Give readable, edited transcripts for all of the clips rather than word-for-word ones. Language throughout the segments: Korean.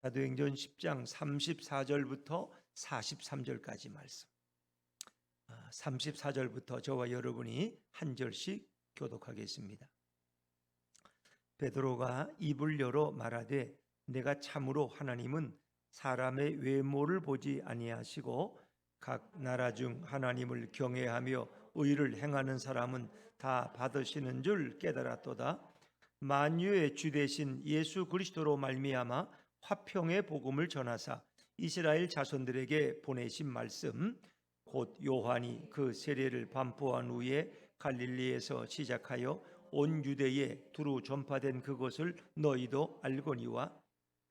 사도행전 10장 34절부터 43절까지 말씀. 34절부터 저와 여러분이 한 절씩 교독하겠습니다. 베드로가 입을 열어 말하되 내가 참으로 하나님은 사람의 외모를 보지 아니하시고 각 나라 중 하나님을 경외하며 의를 행하는 사람은 다 받으시는 줄 깨달았도다. 만유의 주 되신 예수 그리스도로 말미암아 화평의 복음을 전하사 이스라엘 자손들에게 보내신 말씀 곧 요한이 그 세례를 반포한 후에 갈릴리에서 시작하여 온 유대에 두루 전파된 그것을 너희도 알거니와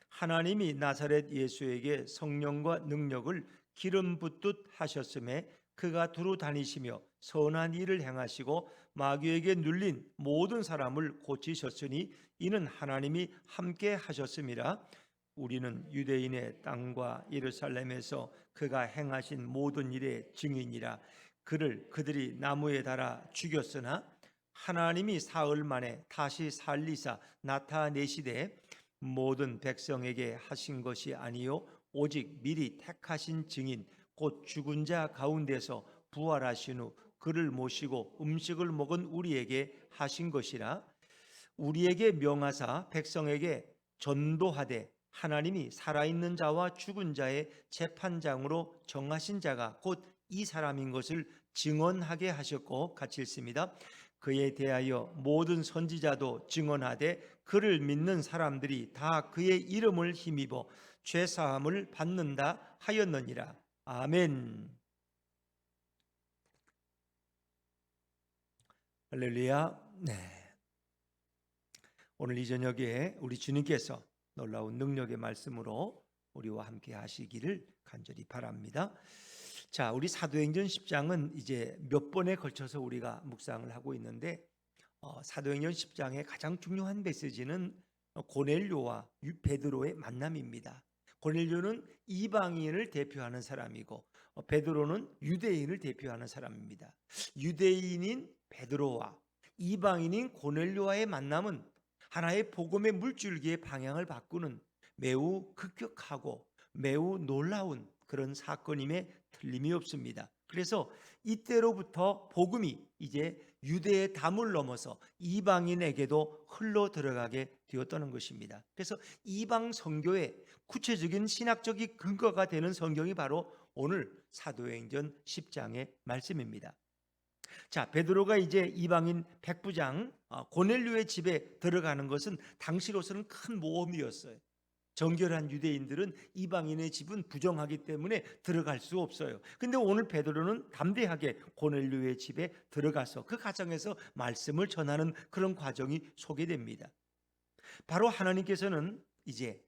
하나님이 나사렛 예수에게 성령과 능력을 기름 붓듯 하셨음에 그가 두루 다니시며 선한 일을 행하시고 마귀에게 눌린 모든 사람을 고치셨으니 이는 하나님이 함께 하셨음이라. 우리는 유대인의 땅과 예루살렘에서 그가 행하신 모든 일의 증인이라. 그들이 나무에 달아 죽였으나 하나님이 사흘 만에 다시 살리사 나타내시되 모든 백성에게 하신 것이 아니요 오직 미리 택하신 증인 곧 죽은 자 가운데서 부활하신 후 그를 모시고 음식을 먹은 우리에게 하신 것이라. 우리에게 명하사 백성에게 전도하되 하나님이 살아있는 자와 죽은 자의 재판장으로 정하신 자가 곧 이 사람인 것을 증언하게 하셨고 같이 읽습니다. 그에 대하여 모든 선지자도 증언하되 그를 믿는 사람들이 다 그의 이름을 힘입어 죄 사함을 받는다 하였느니라. 아멘. 할렐루야. 네. 오늘 이 저녁에 우리 주님께서 놀라운 능력의 말씀으로 우리와 함께 하시기를 간절히 바랍니다. 자, 우리 사도행전 10장은 이제 몇 번에 걸쳐서 우리가 묵상을 하고 있는데 사도행전 10장의 가장 중요한 메시지는 고넬료와 베드로의 만남입니다. 고넬료는 이방인을 대표하는 사람이고 베드로는 유대인을 대표하는 사람입니다. 유대인인 베드로와 이방인인 고넬료와의 만남은 하나의 복음의 물줄기의 방향을 바꾸는 매우 급격하고 매우 놀라운 그런 사건임에 틀림이 없습니다. 그래서 이때로부터 복음이 이제 유대의 담을 넘어서 이방인에게도 흘러 들어가게 되었다는 것입니다. 그래서 이방 선교의 구체적인 신학적인 근거가 되는 성경이 바로 오늘 사도행전 10장의 말씀입니다. 자, 베드로가 이제 이방인 백부장 고넬료의 집에 들어가는 것은 당시로서는 큰 모험이었어요. 정결한 유대인들은 이방인의 집은 부정하기 때문에 들어갈 수 없어요. 근데 오늘 베드로는 담대하게 고넬료의 집에 들어가서 그 가정에서 말씀을 전하는 그런 과정이 소개됩니다. 바로 하나님께서는 이제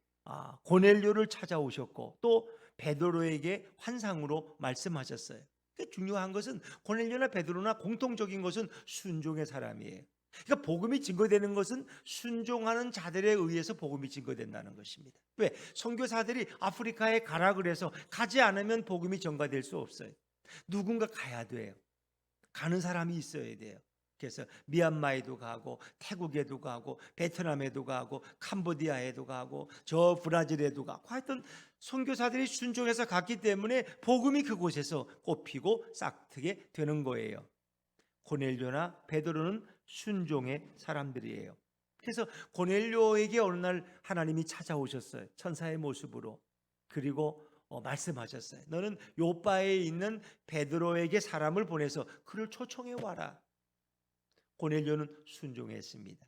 고넬료를 찾아오셨고 또 베드로에게 환상으로 말씀하셨어요. 중요한 것은 고넬료나 베드로나 공통적인 것은 순종의 사람이에요. 그러니까 복음이 증거되는 것은 순종하는 자들에 의해서 복음이 증거된다는 것입니다. 왜? 선교사들이 아프리카에 가라 그래서 가지 않으면 복음이 전가될 수 없어요. 누군가 가야 돼요. 가는 사람이 있어야 돼요. 그래서 미얀마에도 가고 태국에도 가고 베트남에도 가고 캄보디아에도 가고 저 브라질에도 가고 하여튼 선교사들이 순종해서 갔기 때문에 복음이 그곳에서 꽃피고 싹트게 되는 거예요. 고넬료나 베드로는 순종의 사람들이에요. 그래서 고넬료에게 어느 날 하나님이 찾아오셨어요. 천사의 모습으로. 그리고 말씀하셨어요. 너는 요바에 있는 베드로에게 사람을 보내서 그를 초청해 와라. 고넬료는 순종했습니다.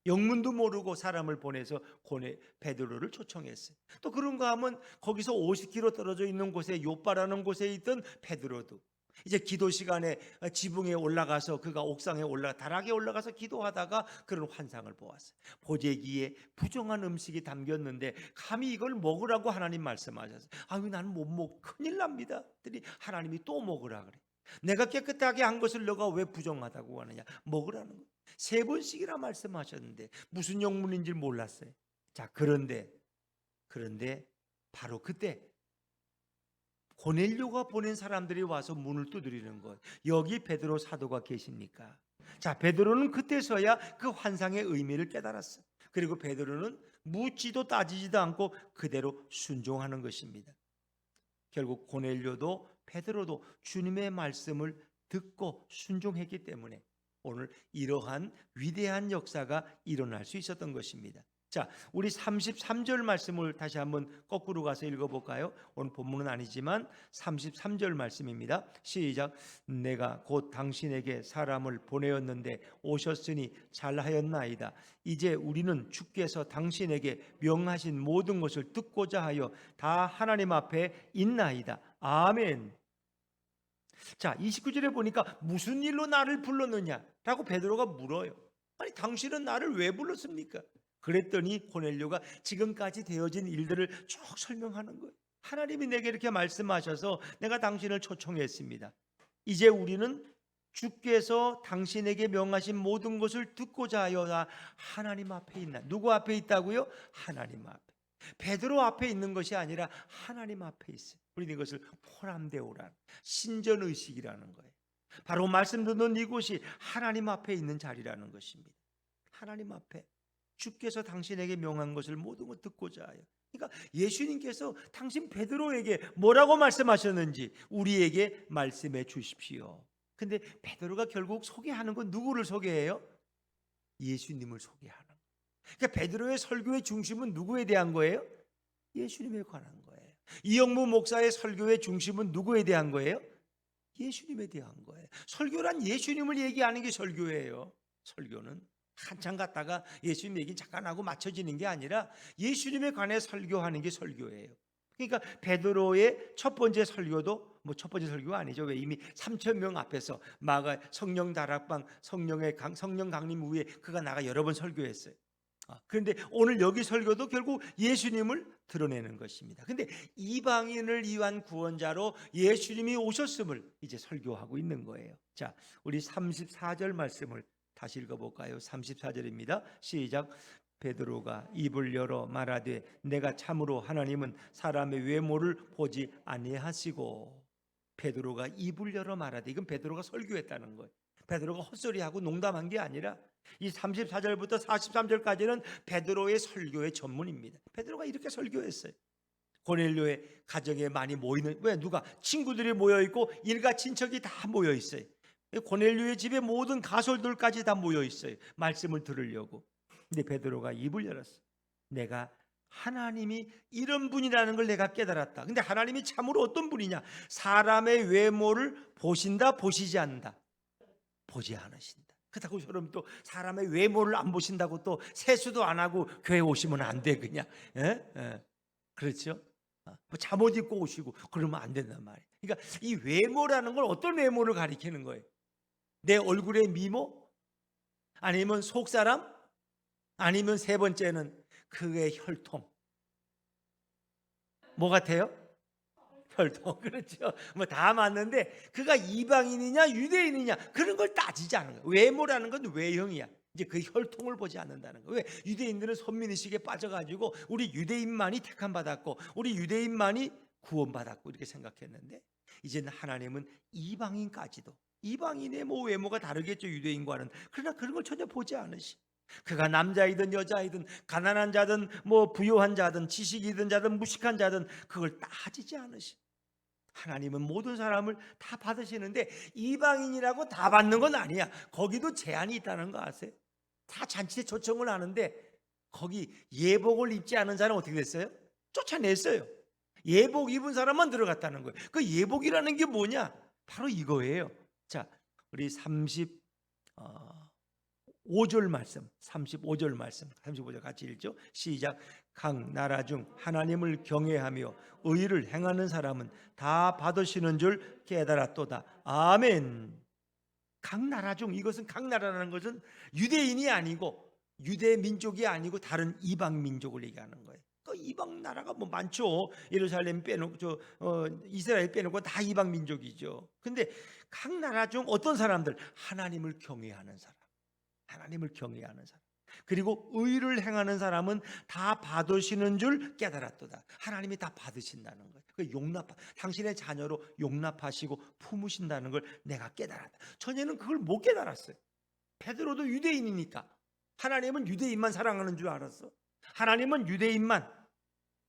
영문도 모르고 사람을 보내서 베드로를 초청했어요. 또 그런가 하면 거기서 50km 떨어져 있는 곳에 요바라는 곳에 있던 베드로도 이제 기도 시간에 지붕에 올라가서 그가 옥상에 다락에 올라가서 기도하다가 그런 환상을 보았어요. 보재기에 부정한 음식이 담겼는데 감히 이걸 먹으라고 하나님 말씀하셨어요. 아유, 나는 못 먹, 큰일 납니다. 하나님이 또 먹으라 그래. 내가 깨끗하게 한 것을 너가 왜 부정하다고 하느냐. 먹으라는 거. 3번씩이나 말씀하셨는데 무슨 영문인지 몰랐어요. 자, 그런데 바로 그때 고넬료가 보낸 사람들이 와서 문을 두드리는 것. 여기 베드로 사도가 계십니까? 자, 베드로는 그때서야 그 환상의 의미를 깨달았어요. 그리고 베드로는 묻지도 따지지도 않고 그대로 순종하는 것입니다. 결국 고넬료도 베드로도 주님의 말씀을 듣고 순종했기 때문에 오늘 이러한 위대한 역사가 일어날 수 있었던 것입니다. 자, 우리 33절 말씀을 다시 한번 거꾸로 가서 읽어볼까요? 오늘 본문은 아니지만 33절 말씀입니다. 시작. 내가 곧 당신에게 사람을 보내었는데 오셨으니 잘하였나이다. 이제 우리는 주께서 당신에게 명하신 모든 것을 듣고자 하여 다 하나님 앞에 있나이다. 아멘. 자, 29절에 보니까 무슨 일로 나를 불렀느냐라고 베드로가 물어요. 아니, 당신은 나를 왜 불렀습니까? 그랬더니 고넬료가 지금까지 되어진 일들을 쭉 설명하는 거예요. 하나님이 내게 이렇게 말씀하셔서 내가 당신을 초청했습니다. 이제 우리는 주께서 당신에게 명하신 모든 것을 듣고자 하여 하나님 앞에 있나? 누구 앞에 있다고요? 하나님 앞에. 베드로 앞에 있는 것이 아니라 하나님 앞에 있어요. 우리는 이것을 포람데오라는 신전의식이라는 거예요. 바로 말씀 듣는 이곳이 하나님 앞에 있는 자리라는 것입니다. 하나님 앞에 주께서 당신에게 명한 것을 모든 것 듣고자 하여. 그러니까 예수님께서 당신 베드로에게 뭐라고 말씀하셨는지 우리에게 말씀해 주십시오. 근데 베드로가 결국 소개하는 건 누구를 소개해요? 예수님을 소개하는 거예요. 그러니까 베드로의 설교의 중심은 누구에 대한 거예요? 예수님에 관한 거예요. 이영무 목사의 설교의 중심은 누구에 대한 거예요? 예수님에 대한 거예요. 설교란 예수님을 얘기하는 게 설교예요. 설교는 한참 갔다가 예수님 얘기 잠깐 하고 맞춰지는 게 아니라 예수님에 관해 설교하는 게 설교예요. 그러니까 베드로의 첫 번째 설교도 뭐 첫 번째 설교가 아니죠. 왜 이미 3천 명 앞에서 마가 성령 다락방 성령 강림 후에 그가 나가 여러 번 설교했어요. 그런데 오늘 여기 설교도 결국 예수님을 드러내는 것입니다. 근데 이방인을 위한 구원자로 예수님이 오셨음을 이제 설교하고 있는 거예요. 자, 우리 34절 말씀을 다시 읽어볼까요? 34절입니다. 시작. 베드로가 입을 열어 말하되 내가 참으로 하나님은 사람의 외모를 보지 아니하시고. 베드로가 입을 열어 말하되, 이건 베드로가 설교했다는 거예요. 베드로가 헛소리하고 농담한 게 아니라 이 34절부터 43절까지는 베드로의 설교의 전문입니다. 베드로가 이렇게 설교했어요. 고넬료의 가정에 많이 모이는, 왜 누가 친구들이 모여 있고 일가 친척이 다 모여 있어요. 고넬료의 집에 모든 가솔들까지 다 모여 있어요. 말씀을 들으려고. 근데 베드로가 입을 열었어. 내가 하나님이 이런 분이라는 걸 내가 깨달았다. 근데 하나님이 참으로 어떤 분이냐? 사람의 외모를 보신다, 보시지 않는다? 보지 않으신다. 그렇다고 저럼 또 사람의 외모를 안 보신다고 또 세수도 안 하고 교회 오시면 안 돼, 그냥. 그렇죠? 뭐 잠옷 입고 오시고 그러면 안 된단 말이에요. 그러니까 이 외모라는 걸 어떤 외모를 가리키는 거예요? 내 얼굴의 미모? 아니면 속사람? 아니면 세 번째는 그의 혈통. 뭐 같아요? 혈통. 그렇죠. 뭐 다 맞는데 그가 이방인이냐 유대인이냐 그런 걸 따지지 않는 거예요. 외모라는 건 외형이야. 이제 그 혈통을 보지 않는다는 거예요. 왜? 유대인들은 선민의식에 빠져가지고 우리 유대인만이 택함받았고 우리 유대인만이 구원받았고 이렇게 생각했는데, 이제는 하나님은 이방인까지도, 이방인의 뭐 외모가 다르겠죠, 유대인과는. 그러나 그런 걸 전혀 보지 않으시. 그가 남자이든 여자이든 가난한 자든 뭐 부유한 자든 지식이든 자든 무식한 자든 그걸 따지지 않으시. 하나님은 모든 사람을 다 받으시는데 이방인이라고 다 받는 건 아니야. 거기도 제한이 있다는 거 아세요? 다 잔치에 초청을 하는데 거기 예복을 입지 않은 사람은 어떻게 됐어요? 쫓아냈어요. 예복 입은 사람만 들어갔다는 거예요. 그 예복이라는 게 뭐냐? 바로 이거예요. 자, 우리 35절 말씀, 35절 말씀, 35절 같이 읽죠. 시작. 각 나라 중 하나님을 경외하며 의를 행하는 사람은 다 받으시는 줄 깨달았도다. 아멘. 각 나라 중, 이것은 각 나라라는 것은 유대인이 아니고 유대 민족이 아니고 다른 이방 민족을 얘기하는 거예요. 그 이방 나라가 뭐 많죠. 예루살렘 빼놓고 이스라엘 빼놓고 다 이방 민족이죠. 근데 각 나라 중 어떤 사람들? 하나님을 경외하는 사람, 하나님을 경외하는 사람, 그리고 의를 행하는 사람은 다 받으시는 줄 깨달았도다. 하나님이 다 받으신다는 거예요. 그 당신의 자녀로 용납하시고 품으신다는 걸 내가 깨달았다. 전에는 그걸 못 깨달았어요. 베드로도 유대인이니까 하나님은 유대인만 사랑하는 줄 알았어. 하나님은 유대인만.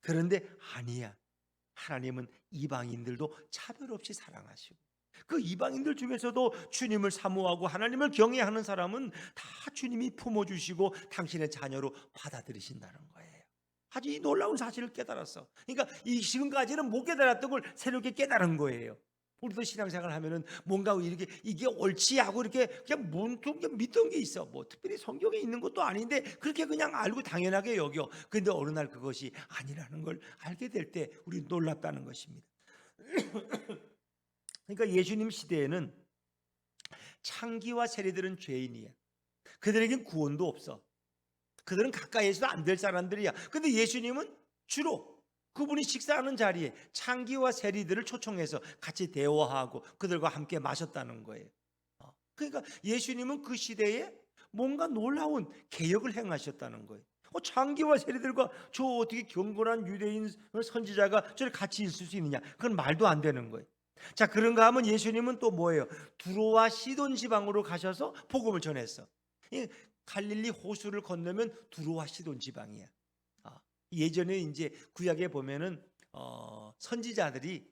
그런데 아니야. 하나님은 이방인들도 차별 없이 사랑하시고, 그 이방인들 중에서도 주님을 사모하고 하나님을 경외하는 사람은 다 주님이 품어주시고 당신의 자녀로 받아들이신다는 거예요. 아주 이 놀라운 사실을 깨달았어. 그러니까 이 지금까지는 못 깨달았던 걸 새롭게 깨달은 거예요. 우리도 신앙생활 하면은 뭔가 이렇게 이게 옳지 하고 이렇게 그냥 문득 믿던 게 있어. 뭐 특별히 성경에 있는 것도 아닌데 그렇게 그냥 알고 당연하게 여겨. 근데 어느 날 그것이 아니라는 걸 알게 될 때 우리 놀랍다는 것입니다. 그러니까 예수님 시대에는 창기와 세리들은 죄인이야. 그들에겐 구원도 없어. 그들은 가까이에서도 안 될 사람들이야. 근데 예수님은 주로 그분이 식사하는 자리에 창기와 세리들을 초청해서 같이 대화하고 그들과 함께 마셨다는 거예요. 그러니까 예수님은 그 시대에 뭔가 놀라운 개혁을 행하셨다는 거예요. 창기와 세리들과 저 어떻게 경건한 유대인 선지자가 저를 같이 있을 수 있느냐? 그건 말도 안 되는 거예요. 자, 그런가 하면 예수님은 또 뭐예요? 두로와 시돈 지방으로 가셔서 복음을 전했어. 이 갈릴리 호수를 건너면 두로와 시돈 지방이야. 예전에 이제 구약에 보면은 선지자들이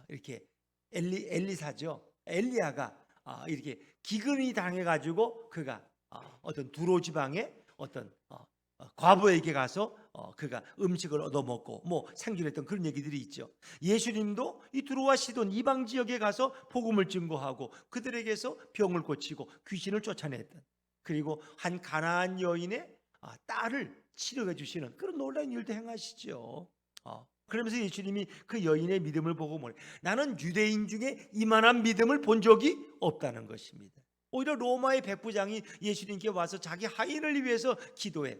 이렇게 엘리사죠. 엘리야가 이렇게 기근이 당해가지고 그가 어떤 두로 지방에 어떤 과부에게 가서 그가 음식을 얻어먹고 뭐 생존했던 그런 얘기들이 있죠. 예수님도 이 두로와 시돈 이방 지역에 가서 복음을 증거하고 그들에게서 병을 고치고 귀신을 쫓아냈던, 그리고 한 가나안 여인의 딸을 치료해 주시는 그런 놀라운 일도 행하시죠. 그러면서 예수님이 그 여인의 믿음을 보고 뭐래? 나는 유대인 중에 이만한 믿음을 본 적이 없다는 것입니다. 오히려 로마의 백부장이 예수님께 와서 자기 하인을 위해서 기도해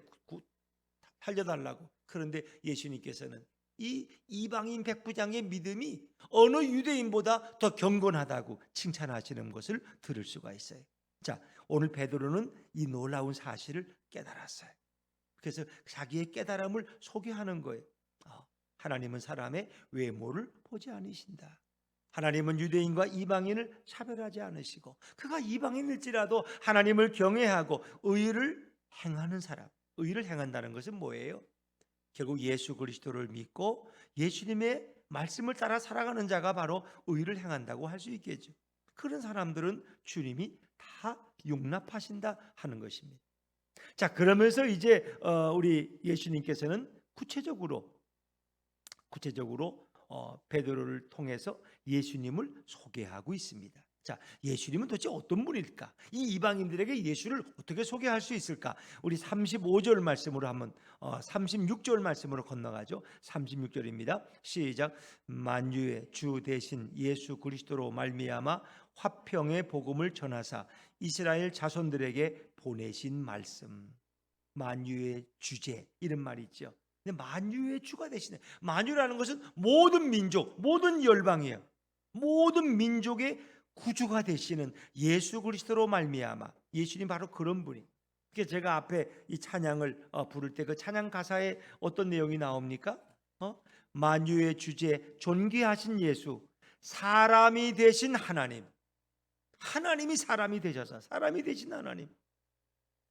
살려달라고. 그런데 예수님께서는 이 이방인 백부장의 믿음이 어느 유대인보다 더 경건하다고 칭찬하시는 것을 들을 수가 있어요. 자, 오늘 베드로는 이 놀라운 사실을 깨달았어요. 그래서 자기의 깨달음을 소개하는 거예요. 하나님은 사람의 외모를 보지 않으신다. 하나님은 유대인과 이방인을 차별하지 않으시고, 그가 이방인일지라도 하나님을 경외하고 의를 행하는 사람. 의를 행한다는 것은 뭐예요? 결국 예수 그리스도를 믿고 예수님의 말씀을 따라 살아가는 자가 바로 의를 행한다고 할 수 있겠죠. 그런 사람들은 주님이 다 용납하신다 하는 것입니다. 자, 그러면서 이제 우리 예수님께서는 구체적으로 베드로를 통해서 예수님을 소개하고 있습니다. 자, 예수님은 도대체 어떤 분일까? 이 이방인들에게 예수를 어떻게 소개할 수 있을까? 우리 35절 말씀으로 한번 36절 말씀으로 건너가죠. 36절입니다. 시작. 만유의 주 대신 예수 그리스도로 말미암아 화평의 복음을 전하사 이스라엘 자손들에게 보내신 말씀. 만유의 주제, 이런 말이 있죠. 근데 만유의 주가 되시네. 만유라는 것은 모든 민족, 모든 열방이에요. 모든 민족의 구주가 되시는 예수 그리스도로 말미암아. 예수님 바로 그런 분이. 그래서 제가 앞에 이 찬양을 부를 때 그 찬양 가사에 어떤 내용이 나옵니까? 만유의 주제, 존귀하신 예수, 사람이 되신 하나님. 하나님이 사람이 되셔서 사람이 되신 하나님.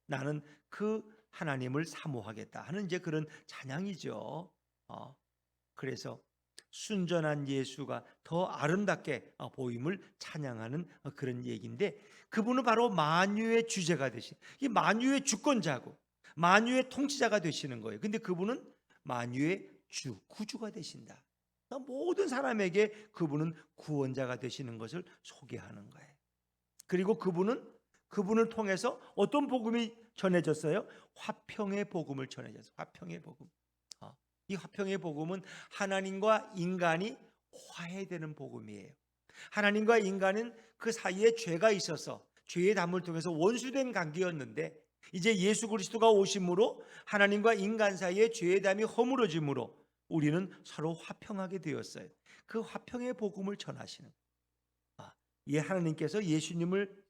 나는 그 하나님을 사모하겠다 하는 이제 그런 찬양이죠. 그래서 순전한 예수가 더 아름답게 보임을 찬양하는 그런 얘기인데, 그분은 바로 만유의 주제가 되신, 이 만유의 주권자고 만유의 통치자가 되시는 거예요. 근데 그분은 만유의 주, 구주가 되신다. 모든 사람에게 그분은 구원자가 되시는 것을 소개하는 거예요. 그리고 그분을 통해서 어떤 복음이 전해졌어요? 화평의 복음을 전해졌어요. 화평의 복음. 이 화평의 복음은 하나님과 인간이 화해되는 복음이에요. 하나님과 인간은 그 사이에 죄가 있어서 죄의 담을 통해서 원수된 관계였는데, 이제 예수 그리스도가 오심으로 하나님과 인간 사이에 죄의 담이 허물어짐으로 우리는 서로 화평하게 되었어요. 그 화평의 복음을 전하시는, 하나님께서 예수님을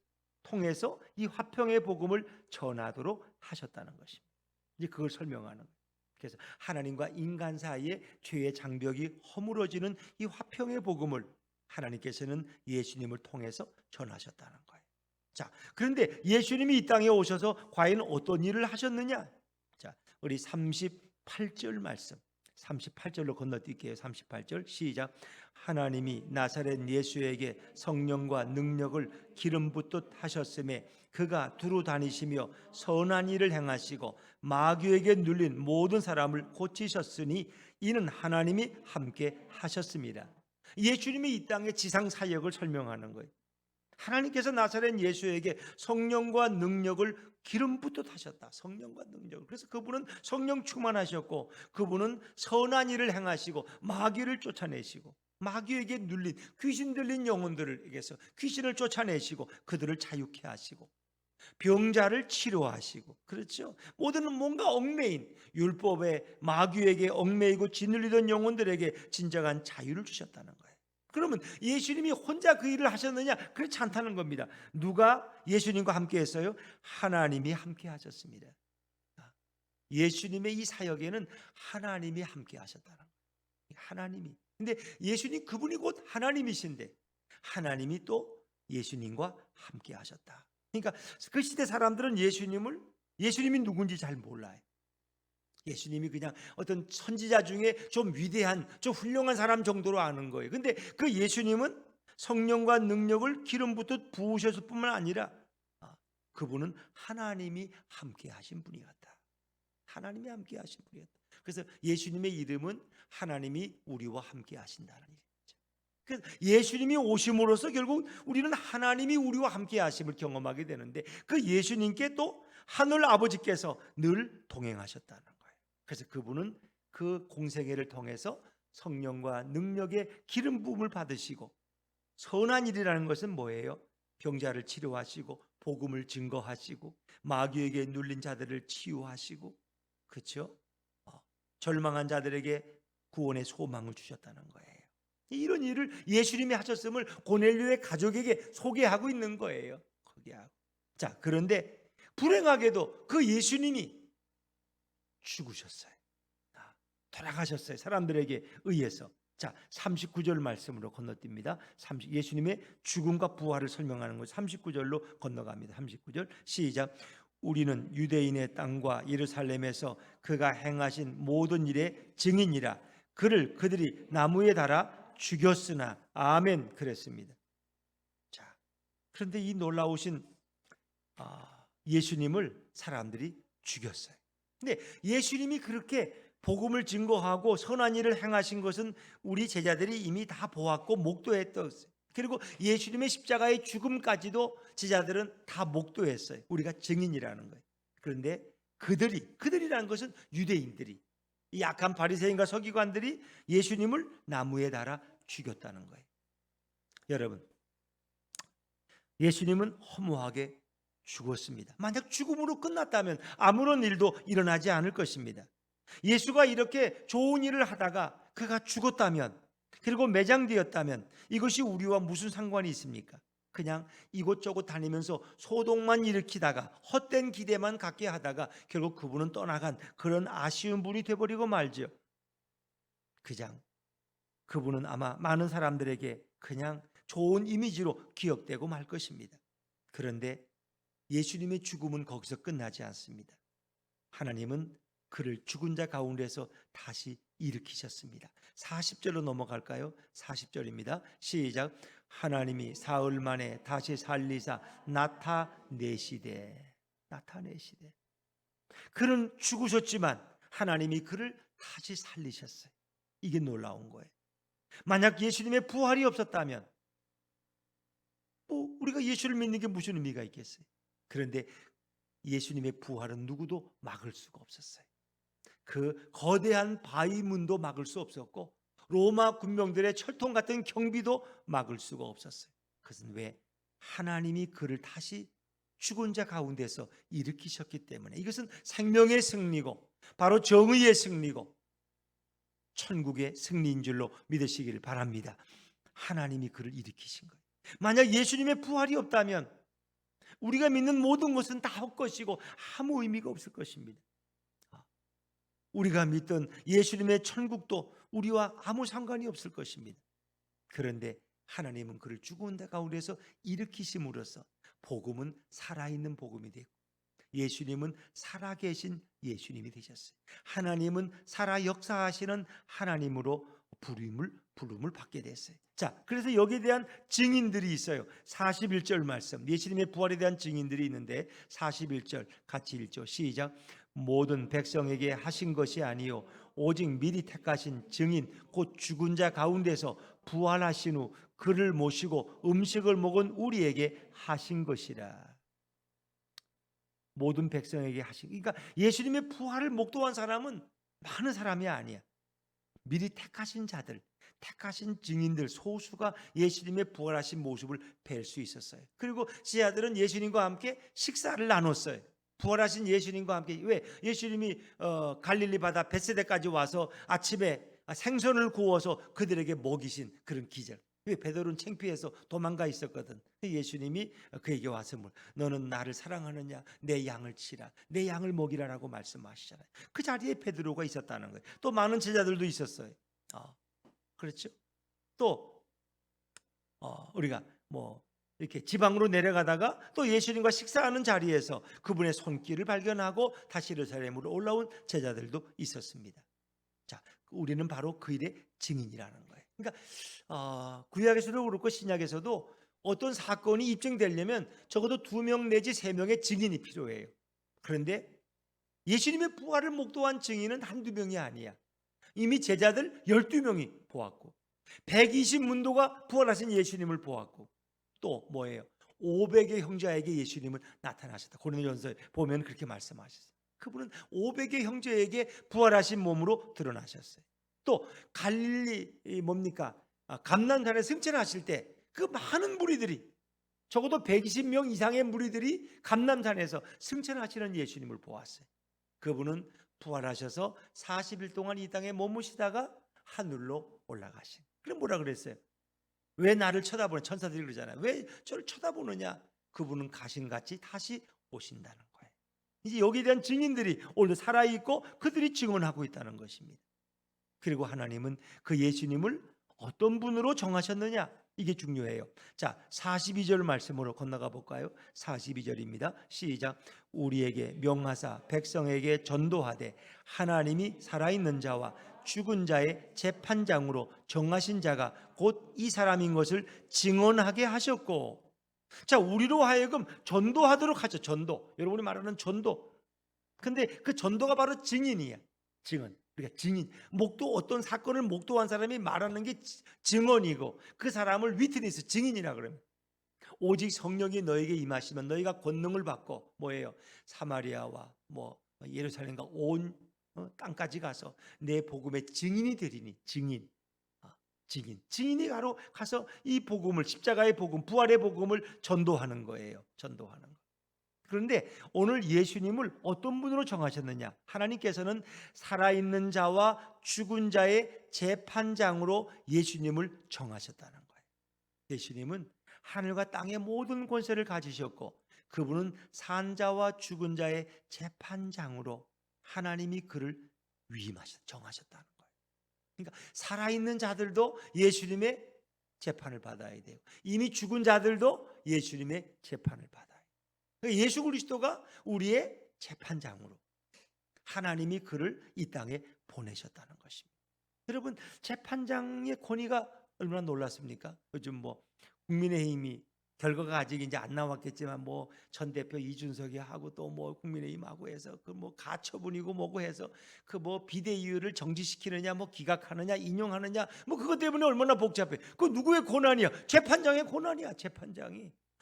통해서 이 화평의 복음을 전하도록 하셨다는 것입니다. 이제 그걸 설명하는 거예요. 그래서 하나님과 인간 사이에 죄의 장벽이 허물어지는 이 화평의 복음을 하나님께서는 예수님을 통해서 전하셨다는 거예요. 자, 그런데 예수님이 이 땅에 오셔서 과연 어떤 일을 하셨느냐? 자, 우리 36 8절 말씀, 38절로 건너뛸게요. 38절 시작. 하나님이 나사렛 예수에게 성령과 능력을 기름 붓듯 하셨음에 그가 두루 다니시며 선한 일을 행하시고 마귀에게 눌린 모든 사람을 고치셨으니 이는 하나님이 함께 하셨습니다. 예수님이 이 땅의 지상 사역을 설명하는 거예요. 하나님께서 나사렛 예수에게 성령과 능력을 기름 붓듯 하셨다. 성령과 능력을. 그래서 그분은 성령 충만하셨고 그분은 선한 일을 행하시고 마귀를 쫓아내시고 마귀에게 눌린 귀신 들린 영혼들에게서 귀신을 쫓아내시고 그들을 자유케 하시고 병자를 치료하시고, 그렇죠? 모든 뭔가 얽매인 율법의 마귀에게 얽매이고 짓눌리던 영혼들에게 진정한 자유를 주셨다는 거예요. 그러면 예수님이 혼자 그 일을 하셨느냐? 그렇지 않다는 겁니다. 누가 예수님과 함께 했어요? 하나님이 함께 하셨습니다. 예수님의 이 사역에는 하나님이 함께 하셨다는 거예요. 하나님이. 근데 예수님 그분이 곧 하나님이신데 하나님이 또 예수님과 함께 하셨다. 그러니까 그 시대 사람들은 예수님이 누군지 잘 몰라요. 예수님이 그냥 어떤 선지자 중에 좀 위대한, 좀 훌륭한 사람 정도로 아는 거예요. 근데 그 예수님은 성령과 능력을 기름 붓듯 부으셨을 뿐만 아니라 그분은 하나님이 함께 하신 분이었다. 하나님이 함께 하신 분이었다. 그래서 예수님의 이름은 하나님이 우리와 함께 하신다는 일이죠. 그래서 예수님이 오심으로써 결국 우리는 하나님이 우리와 함께 하심을 경험하게 되는데 그 예수님께 또 하늘 아버지께서 늘 동행하셨다는 거예요. 그래서 그분은 그 공생애를 통해서 성령과 능력의 기름 부음을 받으시고 선한 일이라는 것은 뭐예요? 병자를 치료하시고 복음을 증거하시고 마귀에게 눌린 자들을 치유하시고 그렇죠? 절망한 자들에게 구원의 소망을 주셨다는 거예요. 이런 일을 예수님이 하셨음을 고넬료의 가족에게 소개하고 있는 거예요. 자, 그런데 불행하게도 그 예수님이 죽으셨어요. 돌아가셨어요. 사람들에게 의해서. 자, 39절 말씀으로 건너뜁니다. 예수님의 죽음과 부활을 설명하는 것 39절로 건너갑니다. 39절 시작. 우리는 유대인의 땅과 예루살렘에서 그가 행하신 모든 일의 증인이라. 그를 그들이 나무에 달아 죽였으나 아멘 그랬습니다. 자, 그런데 이 놀라우신 예수님을 사람들이 죽였어요. 근데 예수님이 그렇게 복음을 증거하고 선한 일을 행하신 것은 우리 제자들이 이미 다 보았고 목도했던, 그리고 예수님의 십자가의 죽음까지도 제자들은 다 목도했어요. 우리가 증인이라는 거예요. 그런데 그들이라는 것은 유대인들이, 이 약한 바리새인과 서기관들이 예수님을 나무에 달아 죽였다는 거예요. 여러분, 예수님은 허무하게 죽었습니다. 만약 죽음으로 끝났다면 아무런 일도 일어나지 않을 것입니다. 예수가 이렇게 좋은 일을 하다가 그가 죽었다면, 그리고 매장되었다면 이것이 우리와 무슨 상관이 있습니까? 그냥 이곳저곳 다니면서 소동만 일으키다가 헛된 기대만 갖게 하다가 결국 그분은 떠나간 그런 아쉬운 분이 되어버리고 말죠. 그분은 아마 많은 사람들에게 그냥 좋은 이미지로 기억되고 말 것입니다. 그런데 예수님의 죽음은 거기서 끝나지 않습니다. 하나님은 그를 죽은 자 가운데서 다시 일으키셨습니다. 40절로 넘어갈까요? 40절입니다. 시작. 하나님이 사흘 만에 다시 살리사 나타내시되. 그는 죽으셨지만 하나님이 그를 다시 살리셨어요. 이게 놀라운 거예요. 만약 예수님의 부활이 없었다면 우리가 예수를 믿는 게 무슨 의미가 있겠어요? 그런데 예수님의 부활은 누구도 막을 수가 없었어요. 그 거대한 바위문도 막을 수 없었고 로마 군병들의 철통 같은 경비도 막을 수가 없었어요. 그것은 왜? 하나님이 그를 다시 죽은 자 가운데서 일으키셨기 때문에. 이것은 생명의 승리고 바로 정의의 승리고 천국의 승리인 줄로 믿으시기를 바랍니다. 하나님이 그를 일으키신 거예요. 만약 예수님의 부활이 없다면 우리가 믿는 모든 것은 다 헛것이고 아무 의미가 없을 것입니다. 우리가 믿던 예수님의 천국도 우리와 아무 상관이 없을 것입니다. 그런데 하나님은 그를 죽은 자 가운데서 일으키심으로써 복음은 살아있는 복음이 되고 예수님은 살아계신 예수님이 되셨어요. 하나님은 살아 역사하시는 하나님으로 부름을 받게 됐어요. 자, 그래서 여기에 대한 증인들이 있어요. 41절 말씀, 예수님의 부활에 대한 증인들이 있는데 41절 같이 읽죠. 시작. 모든 백성에게 하신 것이 아니요 오직 미리 택하신 증인 곧 죽은 자 가운데서 부활하신 후 그를 모시고 음식을 먹은 우리에게 하신 것이라. 모든 백성에게 하신, 그러니까 예수님의 부활을 목도한 사람은 많은 사람이 아니야. 미리 택하신 자들, 택하신 증인들 소수가 예수님의 부활하신 모습을 뵐 수 있었어요. 그리고 제자들은 예수님과 함께 식사를 나눴어요. 부활하신 예수님과 함께. 왜? 예수님이 갈릴리 바다 벳세다까지 와서 아침에 생선을 구워서 그들에게 먹이신 그런 기절. 왜? 베드로는 창피해서 도망가 있었거든. 예수님이 그에게 와서 너는 나를 사랑하느냐? 내 양을 치라, 내 양을 먹이라라고 말씀하시잖아요. 그 자리에 베드로가 있었다는 거예요. 또 많은 제자들도 있었어요. 그렇죠? 또 우리가 이렇게 지방으로 내려가다가 또 예수님과 식사하는 자리에서 그분의 손길을 발견하고 다시 예루살렘으로 올라온 제자들도 있었습니다. 자, 우리는 바로 그 일의 증인이라는 거예요. 그러니까 구약에서도 그렇고 신약에서도 어떤 사건이 입증되려면 적어도 2명 내지 3명의 증인이 필요해요. 그런데 예수님의 부활을 목도한 증인은 한두 명이 아니야. 이미 제자들 12명이 보았고 120문도가 부활하신 예수님을 보았고 또 뭐예요? 500의 형제에게 예수님은 나타나셨다. 고린도전서에 보면 그렇게 말씀하셨어요. 그분은 500의 형제에게 부활하신 몸으로 드러나셨어요. 또 갈릴리 감난산에 승천하실 때 그 많은 무리들이 적어도 120명 이상의 무리들이 감난산에서 승천하시는 예수님을 보았어요. 그분은 부활하셔서 40일 동안 이 땅에 머무시다가 하늘로 올라가신. 그럼 뭐라 그랬어요? 왜 나를 쳐다보는, 천사들이 그러잖아요. 왜 저를 쳐다보느냐? 그분은 가신같이 다시 오신다는 거예요. 이제 여기에 대한 증인들이 오늘 살아있고 그들이 증언하고 있다는 것입니다. 그리고 하나님은 그 예수님을 어떤 분으로 정하셨느냐? 이게 중요해요. 자, 42절 말씀으로 건너가 볼까요? 42절입니다. 시작. 우리에게 명하사 백성에게 전도하되 하나님이 살아있는 자와 죽은 자의 재판장으로 정하신 자가 곧 이 사람인 것을 증언하게 하셨고. 자, 우리로 하여금 전도하도록 하죠. 전도. 여러분이 말하는 전도. 근데 그 전도가 바로 증인이야. 증언. 그러니까 증인, 어떤 사건을 목도한 사람이 말하는 게 증언이고 그 사람을 위트니스, 증인이라 그러면. 오직 성령이 너에게 임하시면 너희가 권능을 받고 뭐예요? 사마리아와 예루살렘과 온 땅까지 가서 내 복음의 증인이 되리니. 증인이 바로 가서 이 복음을, 십자가의 복음, 부활의 복음을 전도하는 거예요. 전도하는 거. 그런데 오늘 예수님을 어떤 분으로 정하셨느냐? 하나님께서는 살아있는 자와 죽은 자의 재판장으로 예수님을 정하셨다는 거예요. 예수님은 하늘과 땅의 모든 권세를 가지셨고 그분은 산 자와 죽은 자의 재판장으로 하나님이 그를 정하셨다는 거예요. 그러니까 살아있는 자들도 예수님의 재판을 받아야 돼요. 이미 죽은 자들도 예수님의 재판을 받아요. 예수 그리스도가 우리의 재판장으로 하나님이 그를 이 땅에 보내셨다는 것입니다. 여러분, 재판장의 권위가 얼마나 놀랐습니까? 요즘 국민의힘이 결과가 아직 이제 안 나왔겠지만 전 대표 이준석이 하고 또 국민의힘하고 해서 가처분이고 뭐고 해서 비대위를 정지시키느냐 기각하느냐 인용하느냐 그것 때문에 얼마나 복잡해. 그 누구의 권한이야? 재판장의 권한이야.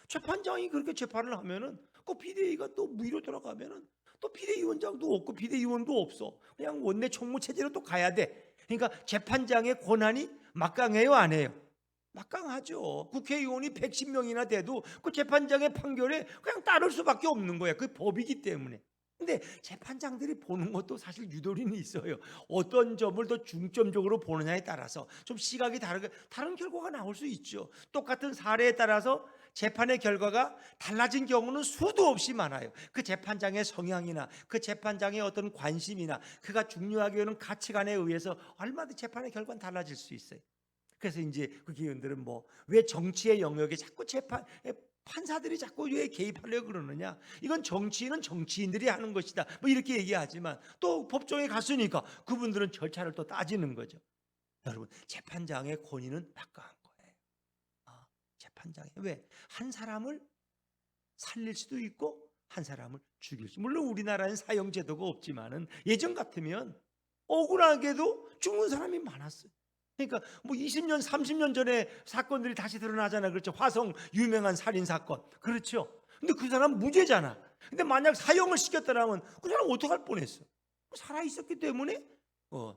재판장이 그렇게 재판을 하면은 그 비대위가 또 무위로 돌아가면은 또 비대위원장도 없고 비대위원도 없어. 그냥 원내 총무 체제로 또 가야 돼. 그러니까 재판장의 권한이 막강해요, 안 해요? 막강하죠. 국회의원이 110명이나 돼도 그 재판장의 판결에 그냥 따를 수밖에 없는 거야. 그 법이기 때문에. 근데 재판장들이 보는 것도 사실 유도리는 있어요. 어떤 점을 더 중점적으로 보느냐에 따라서 좀 시각이 다른 결과가 나올 수 있죠. 똑같은 사례에 따라서 재판의 결과가 달라진 경우는 수도 없이 많아요. 그 재판장의 성향이나 그 재판장의 어떤 관심이나 그가 중요하게 여기는 가치관에 의해서 얼마든지 재판의 결과는 달라질 수 있어요. 그래서 이제 그 기관들은 왜 정치의 영역에 자꾸 판사들이 자꾸 왜 개입하려고 그러느냐? 이건 정치인은 정치인들이 하는 것이다. 뭐 이렇게 얘기하지만 또 법정에 갔으니까 그분들은 절차를 또 따지는 거죠. 여러분, 재판장의 권위는 막강한 거예요. 재판장이 왜? 한 사람을 살릴 수도 있고 한 사람을 죽일 수. 물론 우리나라는 사형 제도가 없지만은 예전 같으면 억울하게도 죽는 사람이 많았어요. 그러니까 뭐 20년, 30년 전에 사건들이 다시 드러나잖아요. 그렇죠? 화성 유명한 살인 사건. 그렇죠? 근데 그 사람 무죄잖아. 근데 만약 사형을 시켰더라면 그 사람 어떡할 뻔했어? 살아 있었기 때문에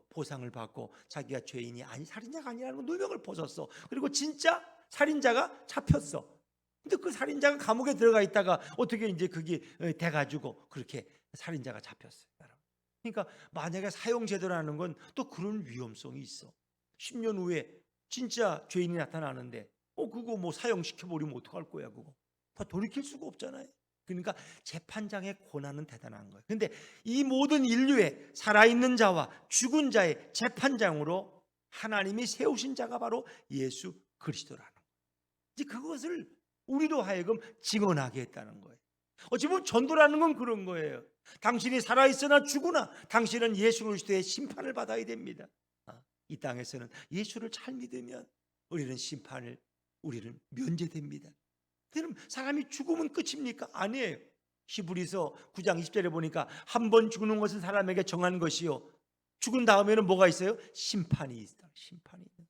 보상을 받고 자기가 죄인이 아니 살인자가 아니라는 걸 누명을 벗었어. 그리고 진짜 살인자가 잡혔어. 근데 그 살인자가 감옥에 들어가 있다가 어떻게 이제 그게 돼가지고 그렇게 살인자가 잡혔어요. 그러니까 만약에 사형 제도라는 건 또 그런 위험성이 있어. 10년 후에 진짜 죄인이 나타나는데 그거 뭐 사형시켜버리면 어떡할 거야. 그거 다 돌이킬 수가 없잖아요. 그러니까 재판장의 권한은 대단한 거예요. 근데 이 모든 인류의 살아있는 자와 죽은 자의 재판장으로 하나님이 세우신 자가 바로 예수 그리스도라는 거예요. 이제 그것을 우리로 하여금 증언하게 했다는 거예요. 어찌 보면 전도라는 건 그런 거예요. 당신이 살아있으나 죽으나 당신은 예수 그리스도의 심판을 받아야 됩니다. 이 땅에서는 예수를 잘 믿으면 우리는 면제됩니다. 그럼 사람이 죽으면 끝입니까? 아니에요. 히브리서 9장 20절에 보니까 한 번 죽는 것은 사람에게 정한 것이요 죽은 다음에는 뭐가 있어요? 심판이 있다. 심판이 있다.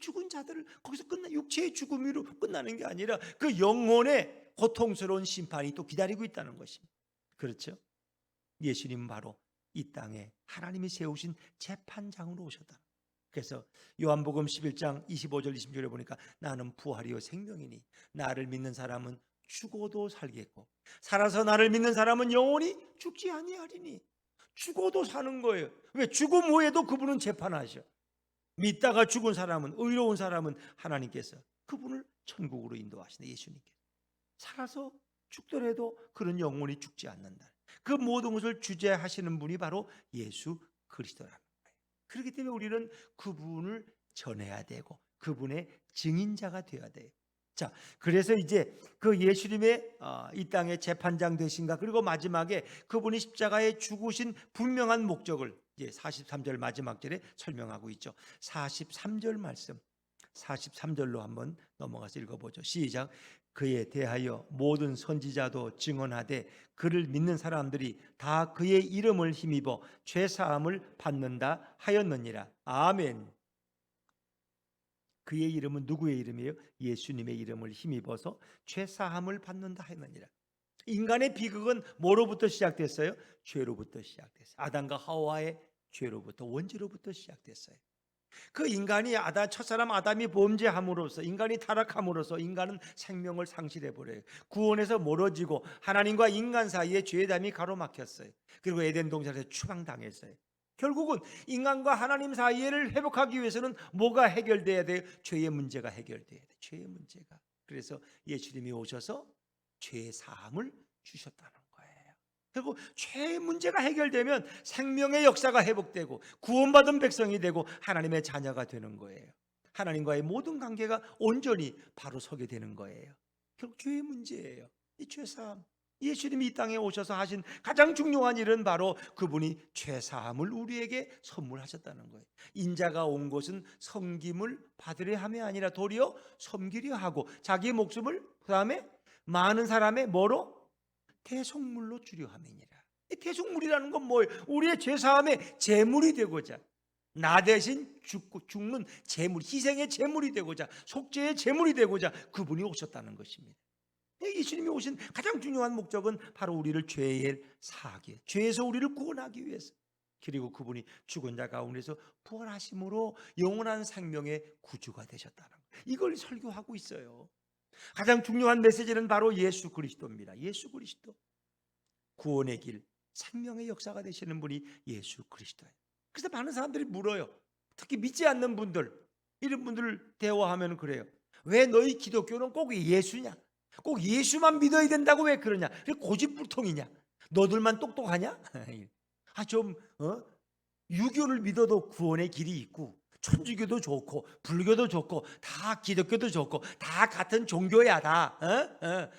죽은 자들을 거기서 육체의 죽음으로 끝나는 게 아니라 그 영혼의 고통스러운 심판이 또 기다리고 있다는 것입니다. 그렇죠? 예수님은 바로 이 땅에 하나님이 세우신 재판장으로 오셨다. 그래서 요한복음 11장 25절 26절에 보니까 나는 부활이요 생명이니 나를 믿는 사람은 죽어도 살겠고 살아서 나를 믿는 사람은 영원히 죽지 아니하리니. 죽어도 사는 거예요. 왜? 죽음 후에도 그분은 재판하셔. 믿다가 죽은 사람은, 의로운 사람은 하나님께서 그분을 천국으로 인도하시네. 예수님께서 살아서 죽더라도 그런 영혼이 죽지 않는다. 그 모든 것을 주재하시는 분이 바로 예수 그리스도라는 거예요. 그렇기 때문에 우리는 그분을 전해야 되고 그분의 증인자가 되어야 돼요. 자, 그래서 이제 그 예수님의 이 땅의 재판장 되신가, 그리고 마지막에 그분이 십자가에 죽으신 분명한 목적을 이제 43절 마지막 절에 설명하고 있죠. 43절 말씀, 43절로 한번 넘어가서 읽어보죠. 시작. 그에 대하여 모든 선지자도 증언하되 그를 믿는 사람들이 다 그의 이름을 힘입어 죄 사함을 받는다 하였느니라. 아멘. 그의 이름은 누구의 이름이에요? 예수님의 이름을 힘입어서 죄 사함을 받는다 하였느니라. 인간의 비극은 뭐로부터 시작됐어요? 죄로부터 시작됐어요. 아담과 하와의 죄로부터, 원죄로부터 시작됐어요. 그 인간이 첫사람 아담이 범죄함으로써, 인간이 타락함으로써 인간은 생명을 상실해 버려요. 구원에서 멀어지고 하나님과 인간 사이에 죄담이 가로막혔어요. 그리고 에덴 동산에서 추방당했어요. 결국은 인간과 하나님 사이를 회복하기 위해서는 뭐가 해결돼야 돼요? 죄의 문제가 해결돼야 돼요. 죄의 문제가. 그래서 예수님이 오셔서 죄의 사함을 주셨다는 거예요. 그리고 죄의 문제가 해결되면 생명의 역사가 회복되고 구원받은 백성이 되고 하나님의 자녀가 되는 거예요. 하나님과의 모든 관계가 온전히 바로 서게 되는 거예요. 결국 죄의 문제예요. 이 죄사함. 예수님이 이 땅에 오셔서 하신 가장 중요한 일은 바로 그분이 죄사함을 우리에게 선물하셨다는 거예요. 인자가 온 것은 섬김을 받으려 함이 아니라 도리어 섬기려 하고 자기의 목숨을 그 다음에 많은 사람의 뭐로? 대속물로 주려 함이니라. 이 대속물이라는 건 뭐예요? 우리의 죄사함의 제물이 되고자, 나 대신 죽는 제물, 희생의 제물이 되고자, 속죄의 제물이 되고자 그분이 오셨다는 것입니다. 예수님이 오신 가장 중요한 목적은 바로 우리를 죄에 사하기, 죄에서 우리를 구원하기 위해서, 그리고 그분이 죽은 자 가운데서 부활하심으로 영원한 생명의 구주가 되셨다는 거예요. 이걸 설교하고 있어요. 가장 중요한 메시지는 바로 예수 그리스도입니다. 예수 그리스도, 구원의 길, 생명의 역사가 되시는 분이 예수 그리스도예요. 그래서 많은 사람들이 물어요. 특히 믿지 않는 분들, 이런 분들 대화하면 그래요. 왜 너희 기독교는 꼭 예수냐? 꼭 예수만 믿어야 된다고 왜 그러냐? 고집불통이냐? 너들만 똑똑하냐? 유교를 믿어도 구원의 길이 있고 천주교도 좋고 불교도 좋고 다 기독교도 좋고 다 같은 종교야 다.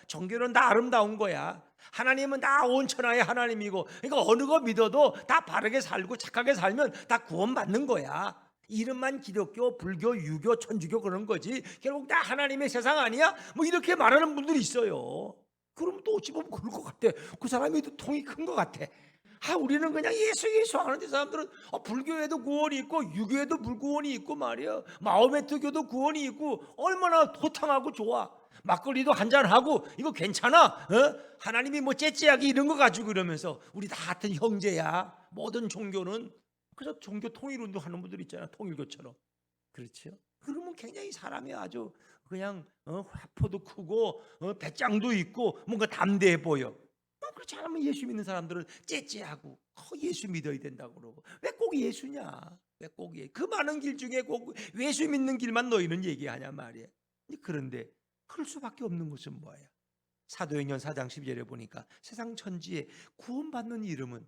종교는 다 아름다운 거야. 하나님은 다 온천하의 하나님이고, 그러니까 어느 거 믿어도 다 바르게 살고 착하게 살면 다 구원받는 거야. 이름만 기독교, 불교, 유교, 천주교 그런 거지 결국 다 하나님의 세상 아니야? 뭐 이렇게 말하는 분들이 있어요. 그럼 또 어찌 보면 그럴 것 같아. 그 사람이 또 통이 큰 것 같아. 우리는 그냥 예수 하는데 사람들은 불교에도 구원이 있고 유교에도 불구원이 있고 말이야. 마호메트교도 구원이 있고 얼마나 호탕하고 좋아. 막걸리도 한잔하고 이거 괜찮아. 하나님이 뭐 째째하게 이런 거 가지고 이러면서 우리 다 같은 형제야. 모든 종교는. 그래서 종교 통일 운동하는 분들 있잖아. 통일교처럼. 그렇죠? 그러면 굉장히 사람이 아주 그냥 화포도 크고 배짱도 있고 뭔가 담대해 보여. 그렇지 않으면 예수 믿는 사람들은 째째하고 예수 믿어야 된다고 그러고. 왜 꼭 예수냐? 왜 꼭 그 많은 길 중에 꼭 예수 믿는 길만 너희는 얘기하냐 말이야. 그런데 그럴 수밖에 없는 것은 뭐야? 사도행전 4장 10절에 보니까 세상 천지에 구원받는 이름은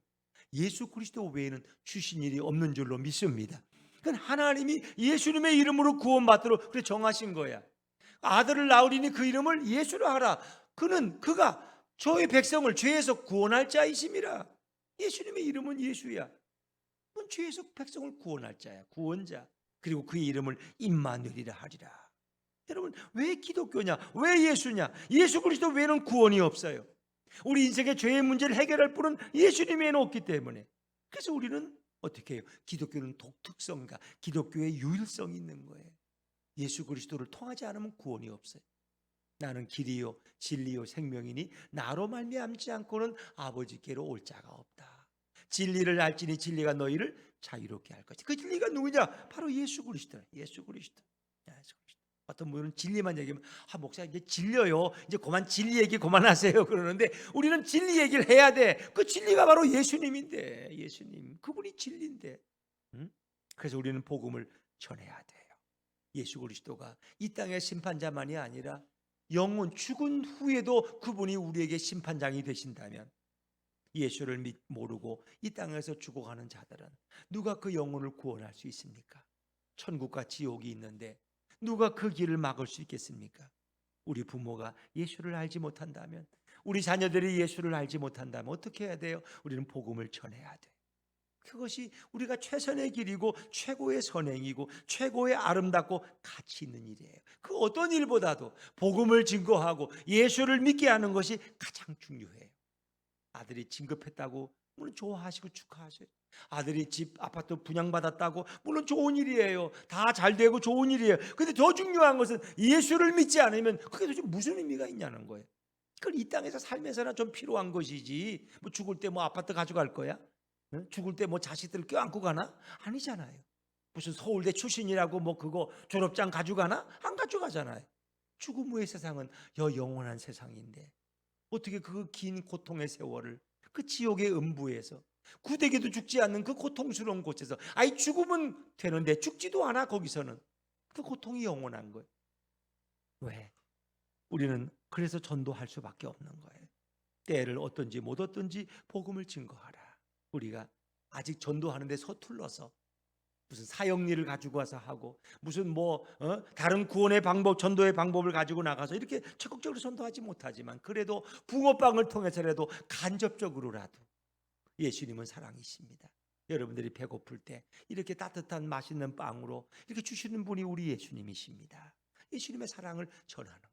예수 그리스도 외에는 주신 일이 없는 줄로 믿습니다. 그건 하나님이 예수님의 이름으로 구원받도록 그래 정하신 거야. 아들을 낳으리니 그 이름을 예수로 하라. 그가 저의 백성을 죄에서 구원할 자이심이라. 예수님의 이름은 예수야. 그건 죄에서 백성을 구원할 자야. 구원자. 그리고 그의 이름을 임마누엘이라 하리라. 여러분, 왜 기독교냐? 왜 예수냐? 예수 그리스도 외에는 구원이 없어요. 우리 인생의 죄의 문제를 해결할 분은 예수님 외에는 없기 때문에. 그래서 우리는 어떻게 해요? 기독교는 독특성과 기독교의 유일성이 있는 거예요. 예수 그리스도를 통하지 않으면 구원이 없어요. 나는 길이요 진리요 생명이니 나로 말미암지 않고는 아버지께로 올 자가 없다. 진리를 알지니 진리가 너희를 자유롭게 할 것이다. 그 진리가 누구냐? 바로 예수 그리스도야. 예수 그리스도. 어떤 분은 진리만 얘기하면 목사 이제 질려요. 이제 그만 진리 얘기 그만하세요. 그러는데 우리는 진리 얘기를 해야 돼. 그 진리가 바로 예수님인데, 예수님 그분이 진리인데. 그래서 우리는 복음을 전해야 돼요. 예수 그리스도가 이 땅의 심판자만이 아니라 영혼 죽은 후에도 그분이 우리에게 심판장이 되신다면 예수를 모르고 이 땅에서 죽어가는 자들은 누가 그 영혼을 구원할 수 있습니까? 천국과 지옥이 있는데 누가 그 길을 막을 수 있겠습니까? 우리 부모가 예수를 알지 못한다면, 우리 자녀들이 예수를 알지 못한다면 어떻게 해야 돼요? 우리는 복음을 전해야 돼요. 그것이 우리가 최선의 길이고 최고의 선행이고 최고의 아름답고 가치 있는 일이에요. 그 어떤 일보다도 복음을 증거하고 예수를 믿게 하는 것이 가장 중요해요. 아들이 진급했다고 물론 좋아하시고 축하하셔요. 아들이 집 아파트 분양받았다고 물론 좋은 일이에요. 다 잘 되고 좋은 일이에요. 근데 더 중요한 것은 예수를 믿지 않으면 그게 도대체 무슨 의미가 있냐는 거예요. 그걸 이 땅에서 살면서나 좀 필요한 것이지 뭐 죽을 때 뭐 아파트 가져갈 거야? 죽을 때 뭐 자식들 껴안고 가나? 아니잖아요. 무슨 서울대 출신이라고 뭐 그거 졸업장 가져가나? 안 가져가잖아요. 죽음 후의 세상은 영원한 세상인데 어떻게 그 긴 고통의 세월을 그 지옥의 음부에서 구대기도 죽지 않는 그 고통스러운 곳에서 죽으면 되는데 죽지도 않아. 거기서는 그 고통이 영원한 거예요. 왜? 우리는 그래서 전도할 수밖에 없는 거예요. 때를 얻든지 못 얻든지 복음을 증거하라. 우리가 아직 전도하는데 서툴러서 무슨 사형리를 가지고 와서 하고 무슨 다른 구원의 방법, 전도의 방법을 가지고 나가서 이렇게 적극적으로 전도하지 못하지만 그래도 붕어빵을 통해서라도 간접적으로라도 예수님은 사랑이십니다. 여러분들이 배고플 때 이렇게 따뜻한 맛있는 빵으로 이렇게 주시는 분이 우리 예수님이십니다. 예수님의 사랑을 전하는 거예요.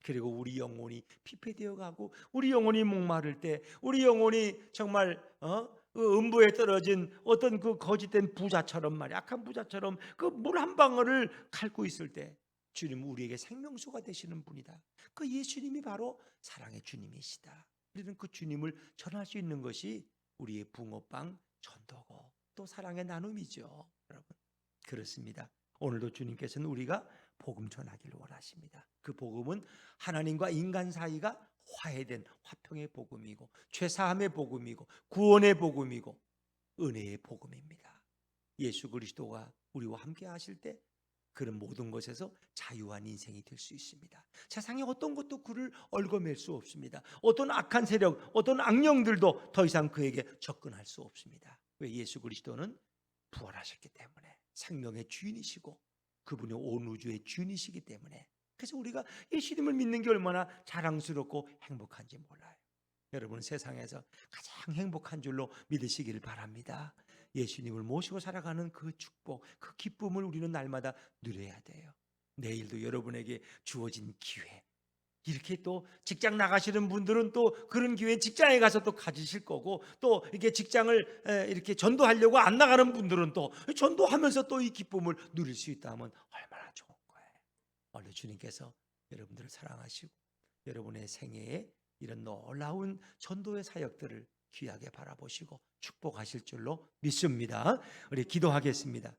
그리고 우리 영혼이 피폐되어 가고 우리 영혼이 목마를 때 우리 영혼이 정말 그 음부에 떨어진 어떤 그 거짓된 부자처럼 말이야, 악한 부자처럼 그 물 한 방울을 핥고 있을 때 주님 우리에게 생명수가 되시는 분이다. 그 예수님이 바로 사랑의 주님이시다. 우리는 그 주님을 전할 수 있는 것이 우리의 붕어빵 전도고 또 사랑의 나눔이죠. 여러분 그렇습니다. 오늘도 주님께서는 우리가 복음 전하기를 원하십니다. 그 복음은 하나님과 인간 사이가 화해된 화평의 복음이고 죄사함의 복음이고 구원의 복음이고 은혜의 복음입니다. 예수 그리스도가 우리와 함께 하실 때 그런 모든 것에서 자유한 인생이 될 수 있습니다. 세상에 어떤 것도 그를 얽어맬 수 없습니다. 어떤 악한 세력, 어떤 악령들도 더 이상 그에게 접근할 수 없습니다. 왜? 예수 그리스도는 부활하셨기 때문에, 생명의 주인이시고 그분이 온 우주의 주인이시기 때문에, 그래서 우리가 예수님을 믿는 게 얼마나 자랑스럽고 행복한지 몰라요. 여러분, 세상에서 가장 행복한 줄로 믿으시기를 바랍니다. 예수님을 모시고 살아가는 그 축복, 그 기쁨을 우리는 날마다 누려야 돼요. 내일도 여러분에게 주어진 기회, 이렇게 또 직장 나가시는 분들은 또 그런 기회 직장에 가서 또 가지실 거고, 또 이렇게 직장을 이렇게 전도하려고 안 나가는 분들은 또 전도하면서 또 이 기쁨을 누릴 수 있다 하면 얼마나 좋은 거예요. 오늘 주님께서 여러분들을 사랑하시고 여러분의 생애에 이런 놀라운 전도의 사역들을 귀하게 바라보시고 축복하실 줄로 믿습니다. 우리 기도하겠습니다.